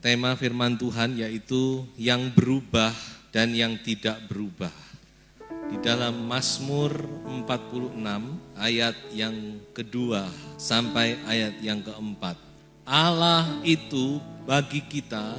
Tema firman Tuhan yaitu yang berubah dan yang tidak berubah. Di dalam Mazmur 46 ayat yang kedua sampai ayat yang keempat. Allah itu bagi kita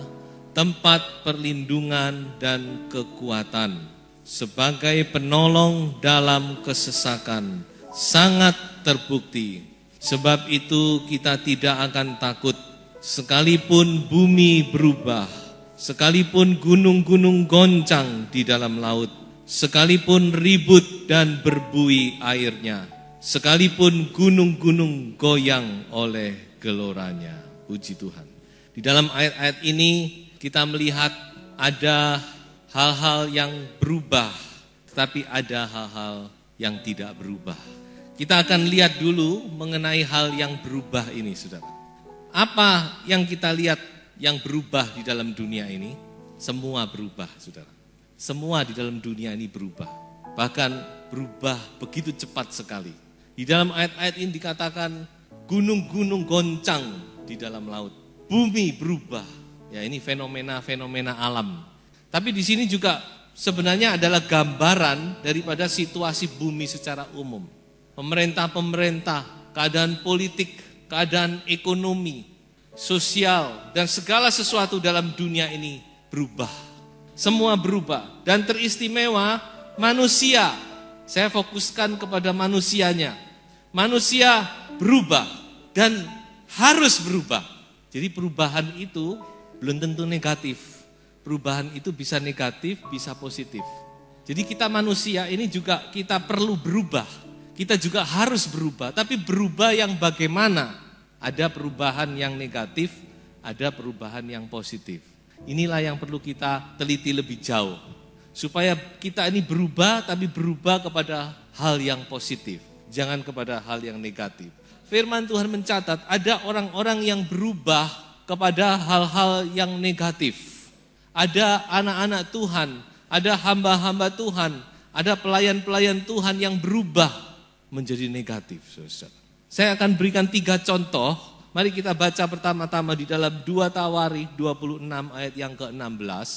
tempat perlindungan dan kekuatan, sebagai penolong dalam kesesakan, sangat terbukti. Sebab itu kita tidak akan takut, sekalipun bumi berubah, sekalipun gunung-gunung goncang di dalam laut, sekalipun ribut dan berbuih airnya, sekalipun gunung-gunung goyang oleh geloranya. Puji Tuhan. Di dalam ayat-ayat ini kita melihat ada hal-hal yang berubah, tetapi ada hal-hal yang tidak berubah. Kita akan lihat dulu mengenai hal yang berubah ini, saudara. Apa yang kita lihat yang berubah di dalam dunia ini? Semua berubah, saudara. Semua di dalam dunia ini berubah. Bahkan berubah begitu cepat sekali. Di dalam ayat-ayat ini dikatakan gunung-gunung goncang di dalam laut. Bumi berubah. Ya, ini fenomena-fenomena alam. Tapi di sini juga sebenarnya adalah gambaran daripada situasi bumi secara umum. Pemerintah-pemerintah, keadaan politik, keadaan ekonomi, sosial, dan segala sesuatu dalam dunia ini berubah. Semua berubah. Dan teristimewa manusia. Saya fokuskan kepada manusianya. Manusia berubah dan harus berubah. Jadi perubahan itu belum tentu negatif. Perubahan itu bisa negatif, bisa positif. Jadi kita manusia ini juga kita perlu berubah. Kita juga harus berubah, tapi berubah yang bagaimana? Ada perubahan yang negatif, ada perubahan yang positif. Inilah yang perlu kita teliti lebih jauh. Supaya kita ini berubah, tapi berubah kepada hal yang positif. Jangan kepada hal yang negatif. Firman Tuhan mencatat ada orang-orang yang berubah kepada hal-hal yang negatif. Ada anak-anak Tuhan, ada hamba-hamba Tuhan, ada pelayan-pelayan Tuhan yang berubah menjadi negatif, saudara. Saya akan berikan 3 contoh. Mari kita baca pertama-tama di dalam 2 Tawarikh 26 ayat yang ke-16.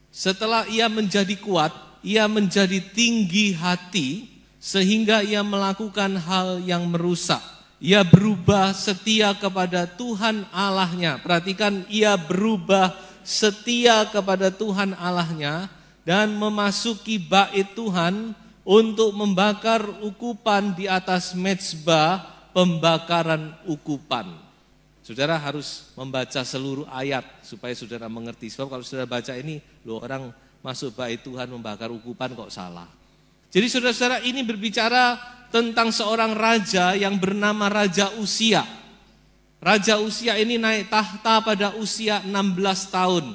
Setelah ia menjadi kuat, ia menjadi tinggi hati, sehingga ia melakukan hal yang merusak. Ia berubah setia kepada Tuhan Allahnya. Perhatikan, ia berubah setia kepada Tuhan Allahnya dan memasuki bait Tuhan untuk membakar ukupan di atas mezbah pembakaran ukupan. Saudara harus membaca seluruh ayat supaya saudara mengerti. Sebab kalau saudara baca ini, orang masuk bait Tuhan membakar ukupan kok salah. Jadi saudara-saudara, ini berbicara tentang seorang raja yang bernama Raja Uzia. Raja Uzia ini naik tahta pada usia 16 tahun.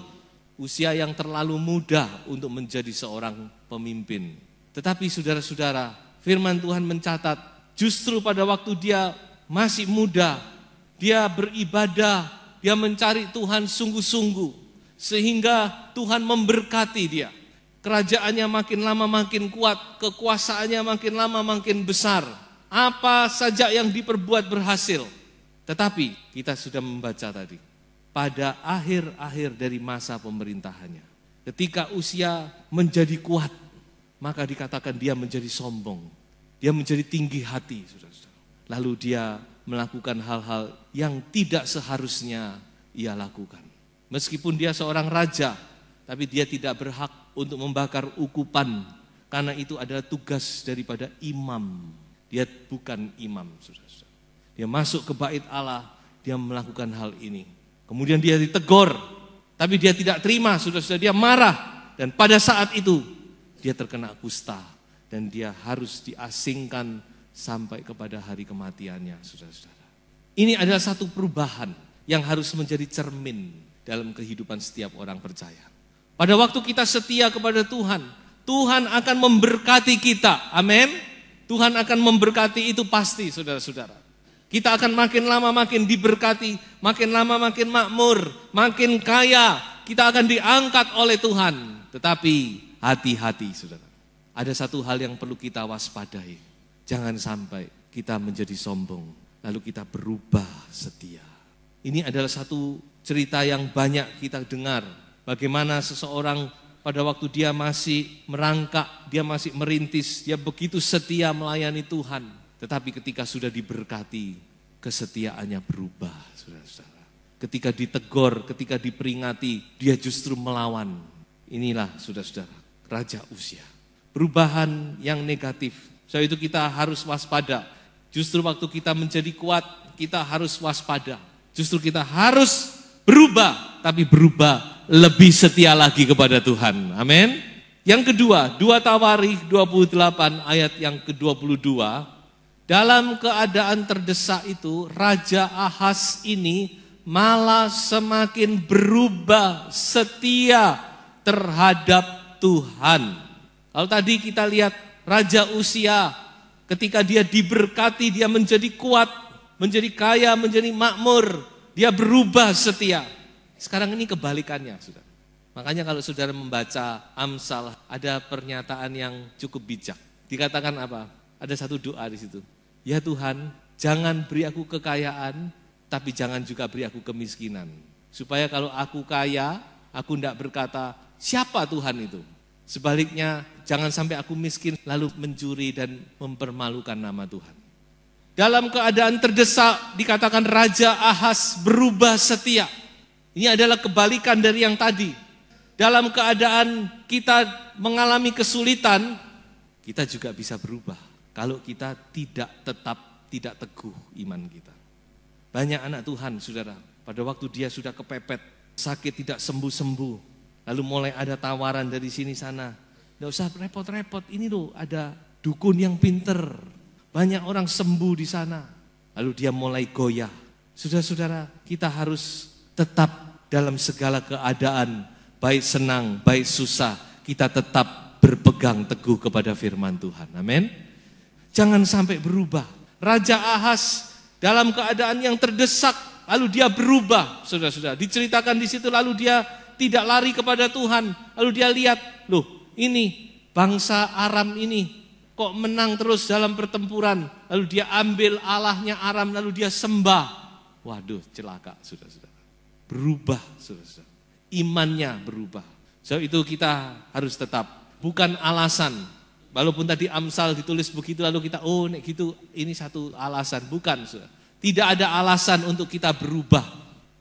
Usia yang terlalu muda untuk menjadi seorang pemimpin. Tetapi saudara-saudara, firman Tuhan mencatat justru pada waktu dia masih muda, dia beribadah, dia mencari Tuhan sungguh-sungguh, sehingga Tuhan memberkati dia. Kerajaannya makin lama makin kuat, kekuasaannya makin lama makin besar. Apa saja yang diperbuat berhasil. Tetapi kita sudah membaca tadi, pada akhir-akhir dari masa pemerintahannya, ketika usia menjadi kuat, maka dikatakan dia menjadi sombong. Dia menjadi tinggi hati, saudara-saudara. Lalu dia melakukan hal-hal yang tidak seharusnya ia lakukan. Meskipun dia seorang raja, tapi dia tidak berhak untuk membakar ukupan. Karena itu adalah tugas daripada imam. Dia bukan imam, saudara-saudara. Dia masuk ke bait Allah, dia melakukan hal ini. Kemudian dia ditegur, tapi dia tidak terima, saudara-saudara. Dia marah, dan pada saat itu dia terkena kusta dan dia harus diasingkan sampai kepada hari kematiannya, saudara-saudara. Ini adalah satu perubahan yang harus menjadi cermin. dalam kehidupan setiap orang percaya. Pada waktu kita setia kepada Tuhan, Tuhan akan memberkati kita. Amin. Tuhan akan memberkati, itu pasti, saudara-saudara. Kita akan makin lama makin diberkati, makin lama makin makmur, makin kaya. Kita akan diangkat oleh Tuhan. Tetapi hati-hati, saudara. Ada satu hal yang perlu kita waspadai. Jangan sampai kita menjadi sombong, lalu kita berubah setia. Ini adalah satu cerita yang banyak kita dengar. Bagaimana seseorang pada waktu dia masih merangkak, dia masih merintis, dia begitu setia melayani Tuhan. Tetapi ketika sudah diberkati, kesetiaannya berubah, saudara-saudara. Ketika ditegur, ketika diperingati, dia justru melawan. Inilah, saudara-saudara, Raja Uzia. Perubahan yang negatif. Sebab itu kita harus waspada. Justru waktu kita menjadi kuat, kita harus waspada. Justru kita harus berubah, tapi berubah lebih setia lagi kepada Tuhan. Amin. Yang kedua, 2 Tawarikh 28 ayat yang ke-22. Dalam keadaan terdesak itu, Raja Ahaz ini malah semakin berubah setia terhadap Tuhan. Kalau tadi kita lihat Raja Uzia, ketika dia diberkati, dia menjadi kuat, menjadi kaya, menjadi makmur, dia berubah setia. Sekarang ini kebalikannya, saudara. Makanya kalau saudara membaca Amsal, ada pernyataan yang cukup bijak. Dikatakan apa? Ada satu doa di situ. Ya Tuhan, jangan beri aku kekayaan, tapi jangan juga beri aku kemiskinan. Supaya kalau aku kaya, aku tidak berkata, siapa Tuhan itu? Sebaliknya, jangan sampai aku miskin, lalu mencuri dan mempermalukan nama Tuhan. Dalam keadaan terdesak, dikatakan Raja Ahaz berubah setia. Ini adalah kebalikan dari yang tadi. Dalam keadaan kita mengalami kesulitan, kita juga bisa berubah. Kalau kita tidak teguh iman kita. Banyak anak Tuhan, saudara, pada waktu dia sudah kepepet, sakit tidak sembuh-sembuh, lalu mulai ada tawaran dari sini sana. Tidak usah repot-repot, ini loh ada dukun yang pinter. Banyak orang sembuh di sana. Lalu dia mulai goyah. Saudara-saudara, kita harus tetap dalam segala keadaan, baik senang, baik susah, kita tetap berpegang teguh kepada firman Tuhan. Amin. Jangan sampai berubah. Raja Ahaz dalam keadaan yang terdesak, lalu dia berubah, saudara-saudara. Diceritakan di situ, lalu dia tidak lari kepada Tuhan. Lalu dia lihat, loh ini bangsa Aram ini kok menang terus dalam pertempuran. Lalu dia ambil Allahnya Aram, lalu dia sembah. Waduh, celaka, saudara-saudara. Berubah, saudara-saudara. Imannya berubah. So itu kita harus tetap, bukan alasan. Walaupun tadi Amsal ditulis begitu, lalu kita, oh nek gitu, ini satu alasan. Bukan, saudara. Tidak ada alasan untuk kita berubah.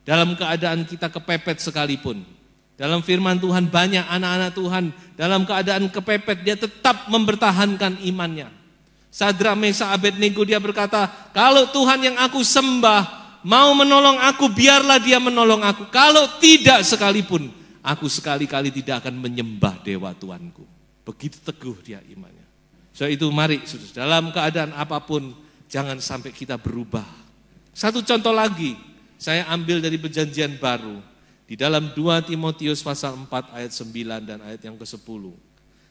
Dalam keadaan kita kepepet sekalipun. Dalam firman Tuhan banyak anak-anak Tuhan, dalam keadaan kepepet dia tetap mempertahankan imannya. Sadrak, Mesak, Abednego dia berkata, kalau Tuhan yang aku sembah mau menolong aku, biarlah dia menolong aku. Kalau tidak sekalipun, aku sekali-kali tidak akan menyembah dewa Tuanku. Begitu teguh dia imannya. So itu mari, dalam keadaan apapun, jangan sampai kita berubah. Satu contoh lagi, saya ambil dari Perjanjian Baru. Di dalam 2 Timotius pasal 4 ayat 9 dan ayat yang ke-10.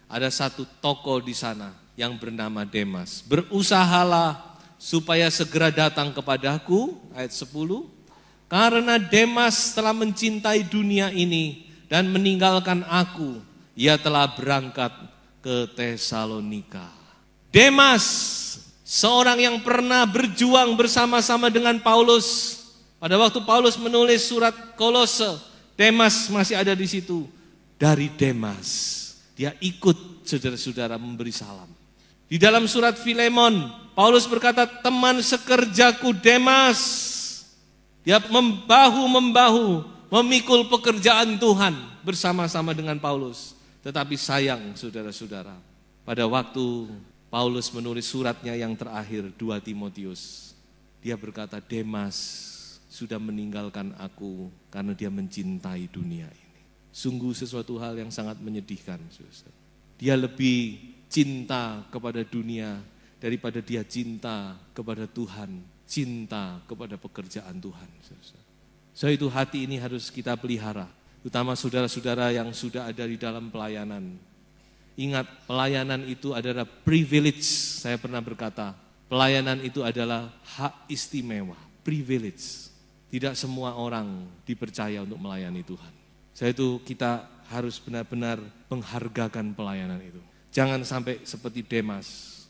Ada satu tokoh di sana yang bernama Demas. Berusahalah supaya segera datang kepadaku, ayat 10. Karena Demas telah mencintai dunia ini dan meninggalkan aku. Ia telah berangkat ke Tesalonika. Demas, seorang yang pernah berjuang bersama-sama dengan Paulus. Pada waktu Paulus menulis surat Kolose, Demas masih ada di situ. Dari Demas, dia ikut saudara-saudara memberi salam. Di dalam surat Filemon, Paulus berkata, teman sekerjaku Demas, dia membahu-membahu memikul pekerjaan Tuhan bersama-sama dengan Paulus. Tetapi sayang saudara-saudara, pada waktu Paulus menulis suratnya yang terakhir 2 Timotius, dia berkata, Demas sudah meninggalkan aku karena dia mencintai dunia ini. Sungguh sesuatu hal yang sangat menyedihkan. Dia lebih cinta kepada dunia daripada dia cinta kepada Tuhan, cinta kepada pekerjaan Tuhan. So itu hati ini harus kita pelihara, terutama saudara-saudara yang sudah ada di dalam pelayanan. Ingat, pelayanan itu adalah privilege. Saya pernah berkata, pelayanan itu adalah hak istimewa, privilege. Tidak semua orang dipercaya untuk melayani Tuhan. So itu kita harus benar-benar menghargakan pelayanan itu. Jangan sampai seperti Demas.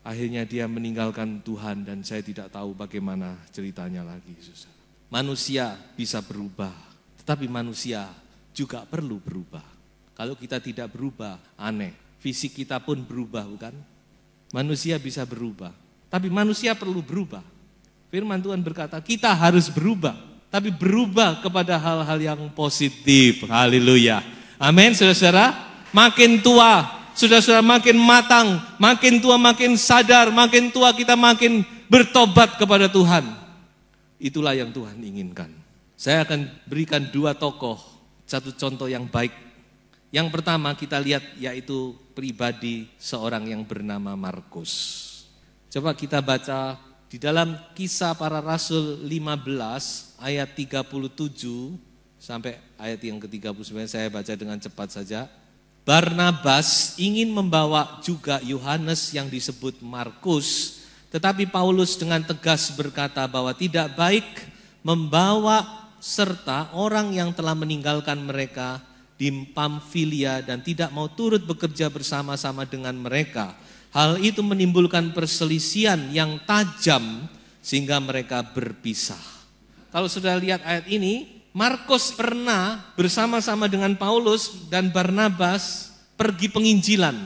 Akhirnya dia meninggalkan Tuhan dan saya tidak tahu bagaimana ceritanya lagi. Manusia bisa berubah, tetapi manusia juga perlu berubah. Kalau kita tidak berubah, aneh. Fisik kita pun berubah, bukan? Manusia bisa berubah, tapi manusia perlu berubah. Firman Tuhan berkata, kita harus berubah, tapi berubah kepada hal-hal yang positif. Haleluya. Amin, saudara-saudara. Makin tua, saudara-saudara makin matang, makin tua makin sadar, makin tua kita makin bertobat kepada Tuhan. Itulah yang Tuhan inginkan. Saya akan berikan 2 tokoh, satu contoh yang baik. Yang pertama kita lihat yaitu pribadi seorang yang bernama Markus. Coba kita baca di dalam Kisah Para Rasul 15 ayat 37 sampai ayat yang ke-39, saya baca dengan cepat saja. Barnabas ingin membawa juga Yohanes yang disebut Markus, tetapi Paulus dengan tegas berkata bahwa tidak baik membawa serta orang yang telah meninggalkan mereka di Pamfilia dan tidak mau turut bekerja bersama-sama dengan mereka. Hal itu menimbulkan perselisihan yang tajam sehingga mereka berpisah. Kalau sudah lihat ayat ini, Markus pernah bersama-sama dengan Paulus dan Barnabas pergi penginjilan.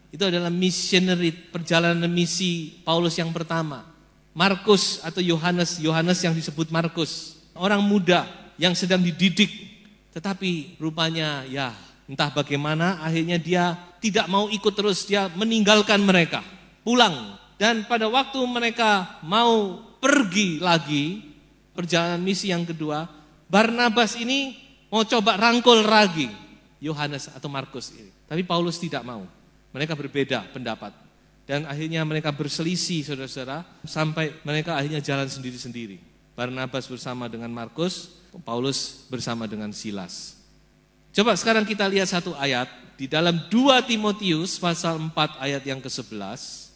Itu adalah missionary, perjalanan misi Paulus yang pertama. Markus atau Yohanes yang disebut Markus, orang muda yang sedang dididik. Tetapi rupanya ya entah bagaimana akhirnya dia tidak mau ikut terus, dia meninggalkan mereka, pulang. Dan pada waktu mereka mau pergi lagi, perjalanan misi yang kedua, Barnabas ini mau coba rangkul lagi Yohanes atau Markus ini. Tapi Paulus tidak mau, mereka berbeda pendapat. Dan akhirnya mereka berselisih saudara-saudara, sampai mereka akhirnya jalan sendiri-sendiri. Barnabas bersama dengan Markus, Paulus bersama dengan Silas. Coba sekarang kita lihat satu ayat di dalam 2 Timotius pasal 4 ayat yang ke-11.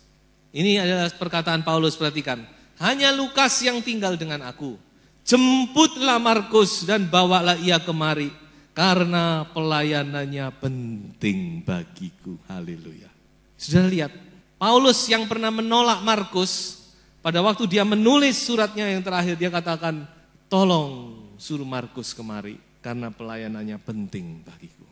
Ini adalah perkataan Paulus, perhatikan. Hanya Lukas yang tinggal dengan aku. Jemputlah Markus dan bawalah ia kemari, karena pelayanannya penting bagiku. Haleluya. Sudah lihat, Paulus yang pernah menolak Markus, pada waktu dia menulis suratnya yang terakhir, dia katakan, tolong suruh Markus kemari karena pelayanannya penting bagiku.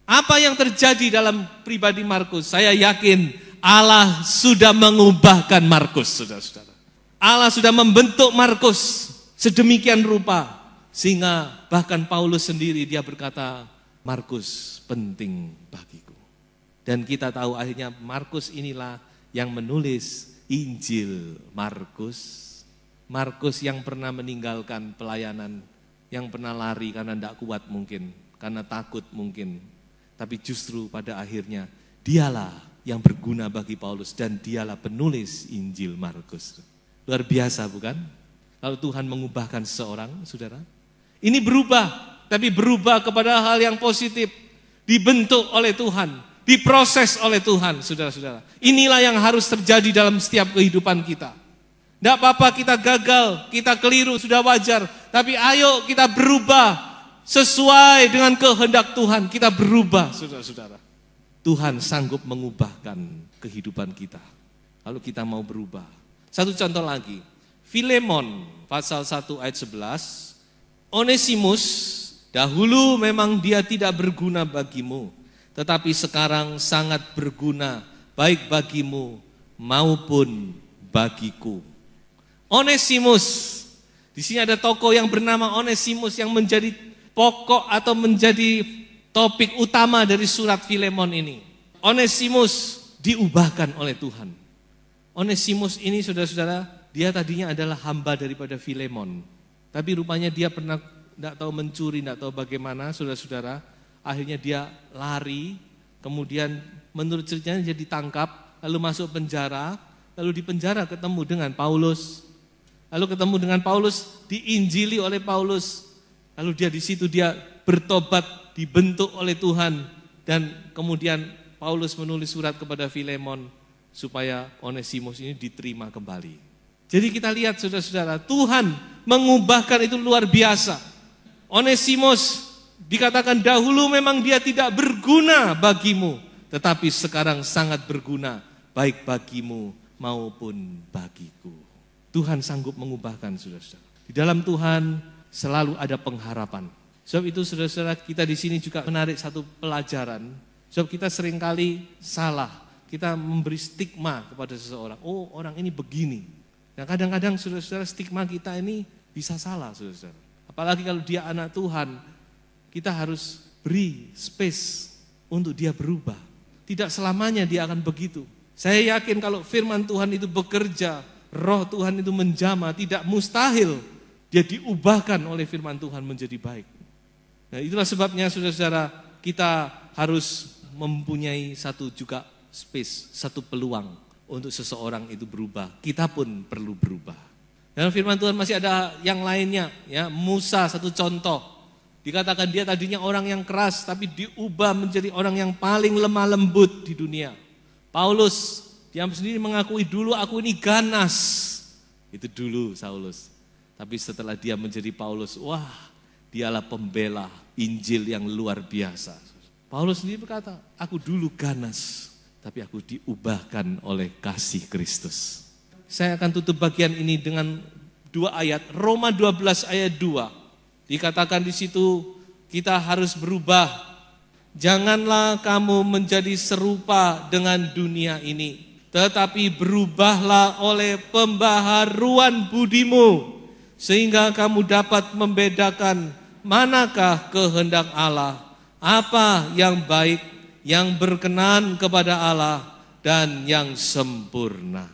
Apa yang terjadi dalam pribadi Markus? Saya yakin Allah sudah mengubahkan Markus, saudara-saudara. Allah sudah membentuk Markus sedemikian rupa sehingga bahkan Paulus sendiri dia berkata, Markus penting bagiku. Dan kita tahu akhirnya Markus inilah yang menulis Injil Markus. Markus yang pernah meninggalkan pelayanan, yang pernah lari karena tidak kuat mungkin, karena takut mungkin. Tapi justru pada akhirnya dialah yang berguna bagi Paulus dan dialah penulis Injil Markus. Luar biasa bukan? Kalau Tuhan mengubahkan seseorang, saudara. Ini berubah, tapi berubah kepada hal yang positif. Dibentuk oleh Tuhan, diproses oleh Tuhan, saudara-saudara. Inilah yang harus terjadi dalam setiap kehidupan kita. Tidak apa-apa kita gagal, kita keliru, sudah wajar. Tapi ayo kita berubah sesuai dengan kehendak Tuhan. Kita berubah, saudara-saudara. Tuhan sanggup mengubahkan kehidupan kita. Kalau kita mau berubah. Satu contoh lagi. Filemon, pasal 1 ayat 11. Onesimus, dahulu memang dia tidak berguna bagimu. Tetapi sekarang sangat berguna, baik bagimu maupun bagiku. Onesimus, di sini ada tokoh yang bernama Onesimus yang menjadi pokok atau menjadi topik utama dari surat Filemon ini. Onesimus diubahkan oleh Tuhan. Onesimus ini saudara-saudara, dia tadinya adalah hamba daripada Filemon. Tapi rupanya dia pernah tidak tahu mencuri, tidak tahu bagaimana saudara-saudara. Akhirnya dia lari, kemudian menurut ceritanya dia ditangkap, lalu masuk penjara, lalu di penjara ketemu dengan Paulus. Lalu ketemu dengan Paulus, diinjili oleh Paulus. Lalu dia di situ dia bertobat, dibentuk oleh Tuhan, dan kemudian Paulus menulis surat kepada Filemon supaya Onesimus ini diterima kembali. Jadi kita lihat saudara-saudara, Tuhan mengubahkan itu luar biasa. Onesimus dikatakan dahulu memang dia tidak berguna bagimu, tetapi sekarang sangat berguna baik bagimu maupun bagiku. Tuhan sanggup mengubahkan saudara-saudara. Di dalam Tuhan selalu ada pengharapan. Sebab itu saudara-saudara, kita di sini juga menarik satu pelajaran. Sebab kita seringkali salah. Kita memberi stigma kepada seseorang. Oh, orang ini begini. Nah, kadang-kadang saudara-saudara, stigma kita ini bisa salah saudara-saudara. Apalagi kalau dia anak Tuhan, kita harus beri space untuk dia berubah. Tidak selamanya dia akan begitu. Saya yakin kalau firman Tuhan itu bekerja, roh Tuhan itu menjamah, tidak mustahil dia diubahkan oleh firman Tuhan menjadi baik. Nah, itulah sebabnya saudara-saudara, kita harus mempunyai satu juga space, satu peluang untuk seseorang itu berubah. Kita pun perlu berubah. Dalam firman Tuhan masih ada yang lainnya, ya. Musa satu contoh. Dikatakan dia tadinya orang yang keras, tapi diubah menjadi orang yang paling lemah lembut di dunia. Paulus, dia sendiri mengakui dulu aku ini ganas. Itu dulu Saulus. Tapi setelah dia menjadi Paulus, wah, dialah pembela Injil yang luar biasa. Paulus sendiri berkata, aku dulu ganas, tapi aku diubahkan oleh kasih Kristus. Saya akan tutup bagian ini dengan 2 ayat. Roma 12 ayat 2. Dikatakan di situ kita harus berubah. Janganlah kamu menjadi serupa dengan dunia ini, tetapi berubahlah oleh pembaharuan budimu, sehingga kamu dapat membedakan manakah kehendak Allah, apa yang baik, yang berkenan kepada Allah, dan yang sempurna.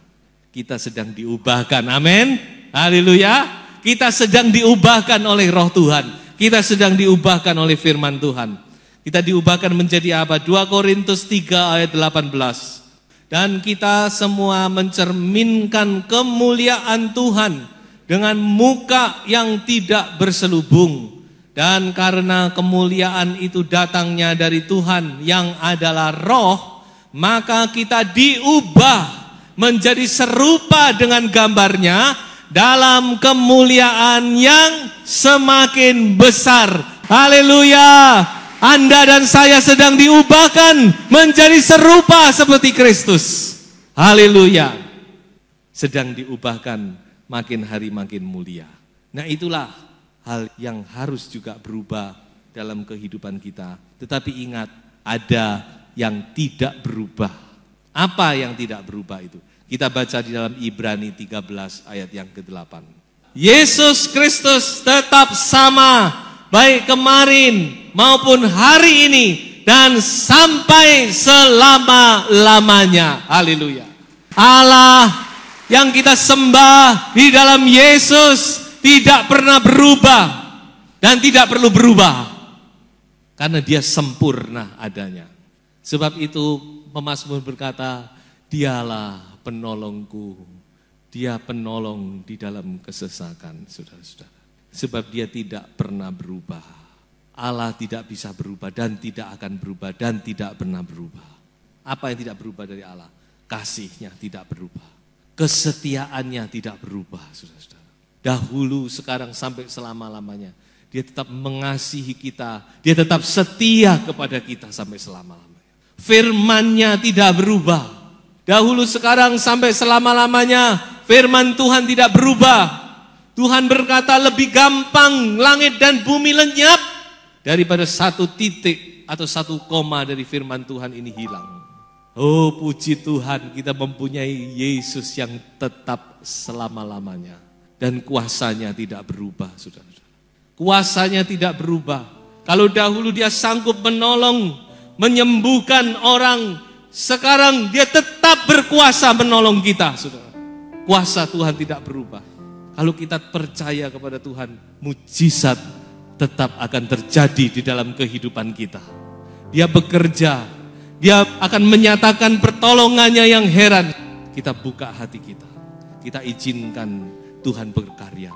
Kita sedang diubahkan, amin, haleluya. Kita sedang diubahkan oleh roh Tuhan. Kita sedang diubahkan oleh firman Tuhan. Kita diubahkan menjadi apa? 2 Korintus 3 ayat 18. Dan kita semua mencerminkan kemuliaan Tuhan dengan muka yang tidak berselubung. Dan karena kemuliaan itu datangnya dari Tuhan yang adalah roh, maka kita diubah menjadi serupa dengan gambarnya dalam kemuliaan yang semakin besar. Haleluya. Anda dan saya sedang diubahkan menjadi serupa seperti Kristus. Haleluya. Sedang diubahkan makin hari makin mulia. Nah, itulah hal yang harus juga berubah dalam kehidupan kita. Tetapi ingat, ada yang tidak berubah. Apa yang tidak berubah itu? Kita baca di dalam Ibrani 13 ayat yang ke-8. Yesus Kristus tetap sama, baik kemarin maupun hari ini dan sampai selama-lamanya. Haleluya. Allah yang kita sembah di dalam Yesus tidak pernah berubah dan tidak perlu berubah karena dia sempurna adanya. Sebab itu pemazmur berkata, dialah penolongku, dia penolong di dalam kesesakan, saudara-saudara. Sebab dia tidak pernah berubah. Allah tidak bisa berubah dan tidak akan berubah dan tidak pernah berubah. Apa yang tidak berubah dari Allah? Kasihnya tidak berubah. Kesetiaannya tidak berubah, saudara-saudara. Dahulu, sekarang, sampai selama-lamanya. Dia tetap mengasihi kita. Dia tetap setia kepada kita sampai selama-lamanya. Firman-Nya tidak berubah. Dahulu, sekarang, sampai selama-lamanya. Firman Tuhan tidak berubah. Tuhan berkata lebih gampang langit dan bumi lenyap daripada satu titik atau satu koma dari firman Tuhan ini hilang. Oh, puji Tuhan, kita mempunyai Yesus yang tetap selama-lamanya. Dan kuasanya tidak berubah, saudara-saudara. Kuasanya tidak berubah. Kalau dahulu dia sanggup menolong, menyembuhkan orang, sekarang dia tetap berkuasa menolong kita, saudara. Kuasa Tuhan tidak berubah. Kalau kita percaya kepada Tuhan, mujizat tetap akan terjadi di dalam kehidupan kita. Dia bekerja, dia akan menyatakan pertolongannya yang heran. Kita buka hati kita, kita izinkan Tuhan berkarya.